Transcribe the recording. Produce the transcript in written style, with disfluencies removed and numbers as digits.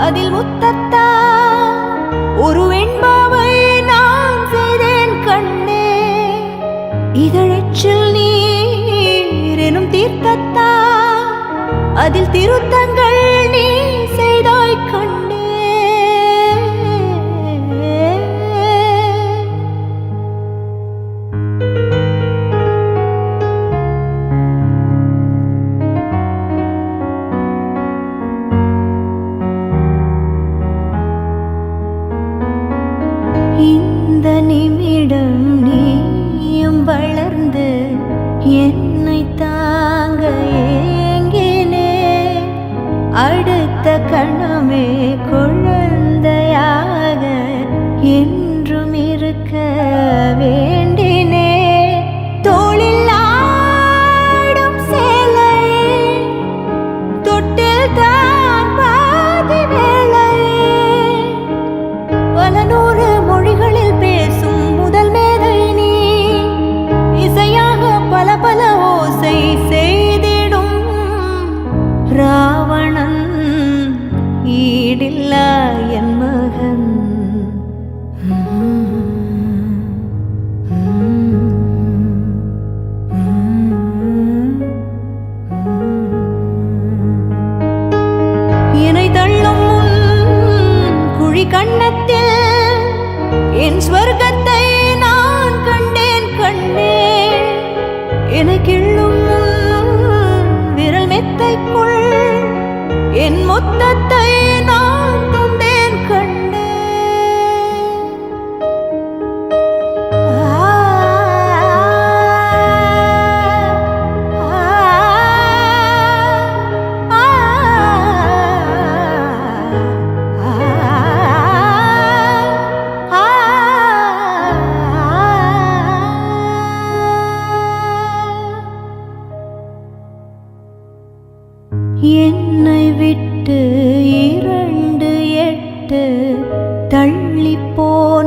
அதில் முத்தத்தா ஒரு வெண்பாவை நான் செய்தேன் கண்ணே. இதழச்சில் நீர் எனும் தீர்த்தத்தா அதில் திருத்தங்கள் நீ செய்தாய் கண்ணே. இந்த நிமிடம் நீயும் வளர்ந்து என்னை தாங்க ஏங்கினே. அடுத்த கணமே குழந்தையாக என்றும் இருக்க வேண்டினே. தோளில் ஆடும் சேலையே தொட்டில் தான் பாதி வேளையே. பல நூறு மொழிகளில் பேசும் முதல் மேதை நீ. இசையாக பல பல ஓசை செய்திடும் ராவணன் ஈடில்லா என் மகன். என்னை தள்ளும் குழி கண்ணத்தில் என் ஸ்வர்க்கத்தை நான் கண்டேன் கண்ணே. என்னை கிள்ளும் விரல் மெத்தைக்குள் என் மொத்தத்தை நான் தந்தேன் கண்ணே. என்னை விட்டு 2 8 தள்ளி போன